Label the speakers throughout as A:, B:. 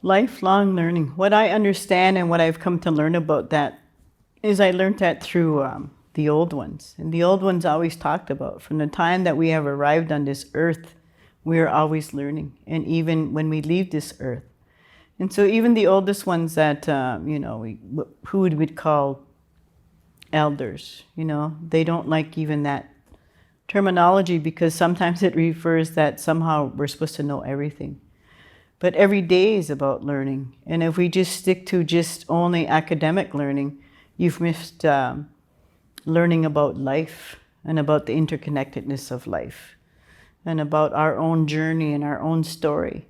A: Lifelong learning. What I understand and what I've come to learn about that is I learned that through the old ones. And the old ones always talked about from the time that we have arrived on this earth, we are always learning. And even when we leave this earth. And so even the oldest ones that, who would we call elders, they don't like even that terminology because sometimes it refers that somehow we're supposed to know everything. But every day is about learning. And if we just stick to just only academic learning, you've missed learning about life and about the interconnectedness of life and about our own journey and our own story.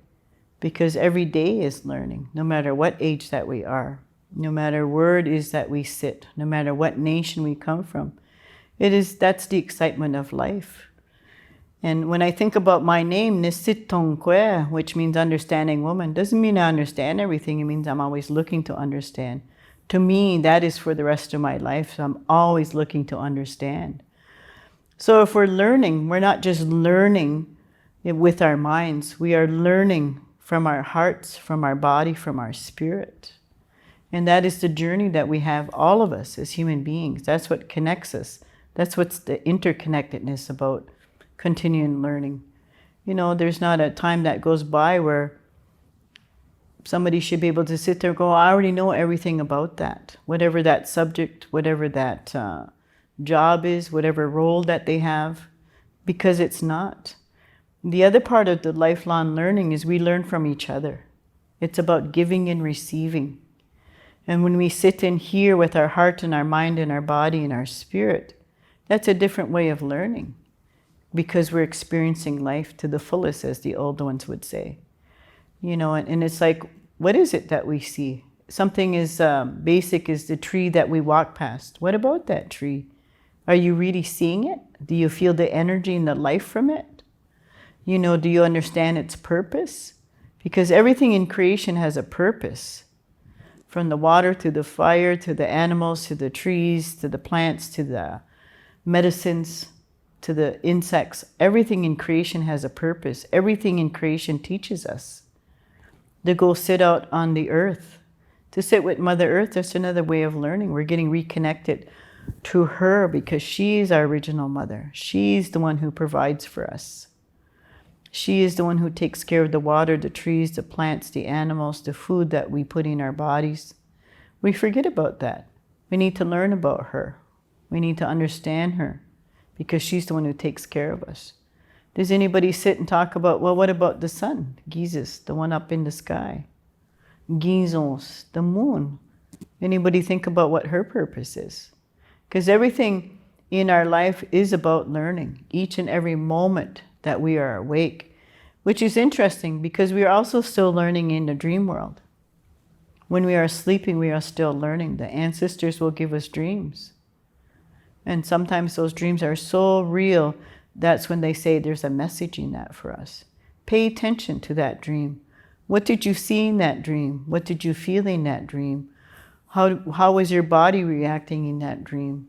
A: Because every day is learning, no matter what age that we are, no matter where it is that we sit, no matter what nation we come from. That's the excitement of life. And when I think about my name, Sitdown, which means understanding woman, doesn't mean I understand everything. It means I'm always looking to understand. To me, that is for the rest of my life. So I'm always looking to understand. So if we're learning, we're not just learning with our minds. We are learning from our hearts, from our body, from our spirit. And that is the journey that we have, all of us as human beings. That's what connects us. That's what's the interconnectedness about continuing learning. There's not a time that goes by where somebody should be able to sit there and go, I already know everything about that. Whatever that subject, whatever that job is, whatever role that they have, because it's not. The other part of the lifelong learning is we learn from each other. It's about giving and receiving. And when we sit in here with our heart and our mind and our body and our spirit, that's a different way of learning. Because we're experiencing life to the fullest, as the old ones would say. And it's like, what is it that we see? Something as basic as the tree that we walk past. What about that tree? Are you really seeing it? Do you feel the energy and the life from it? Do you understand its purpose? Because everything in creation has a purpose. From the water to the fire, to the animals, to the trees, to the plants, to the medicines, to the insects. Everything in creation has a purpose. Everything in creation teaches us to go sit out on the earth. To sit with Mother Earth, that's another way of learning. We're getting reconnected to her because she's our original mother. She's the one who provides for us. She is the one who takes care of the water, the trees, the plants, the animals, the food that we put in our bodies. We forget about that. We need to learn about her. We need to understand her because she's the one who takes care of us. Does anybody sit and talk about, well, what about the sun? Jesus, the one up in the sky. Gizons, the moon. Anybody think about what her purpose is? Because everything in our life is about learning. Each and every moment that we are awake, which is interesting because we are also still learning in the dream world. When we are sleeping, we are still learning. The ancestors will give us dreams. And sometimes those dreams are so real, that's when they say there's a message in that for us. Pay attention to that dream. What did you see in that dream? What did you feel in that dream? How was your body reacting in that dream?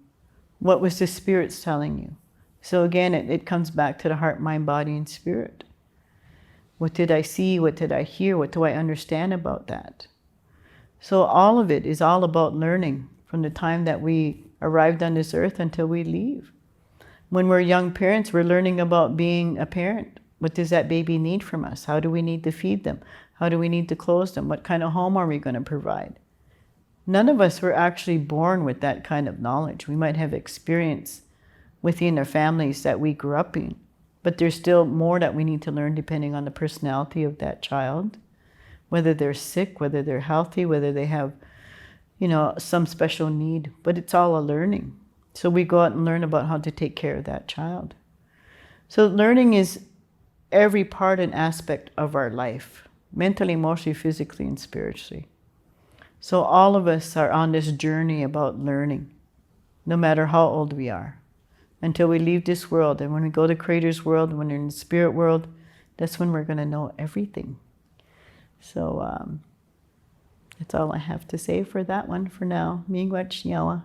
A: What was the spirits telling you? So again, it comes back to the heart, mind, body, and spirit. What did I see? What did I hear? What do I understand about that? So all of it is all about learning from the time that we arrived on this earth until we leave. When we're young parents, we're learning about being a parent. What does that baby need from us? How do we need to feed them? How do we need to clothe them? What kind of home are we going to provide? None of us were actually born with that kind of knowledge. We might have experience within our families that we grew up in, but there's still more that we need to learn depending on the personality of that child, whether they're sick, whether they're healthy, whether they have, some special need, but it's all a learning. So we go out and learn about how to take care of that child. So learning is every part and aspect of our life, mentally, emotionally, physically, and spiritually. So all of us are on this journey about learning, no matter how old we are, until we leave this world. And when we go to Creator's world, when we're in the spirit world, that's when we're going to know everything. So that's all I have to say for that one for now. Miigwech Nyawa.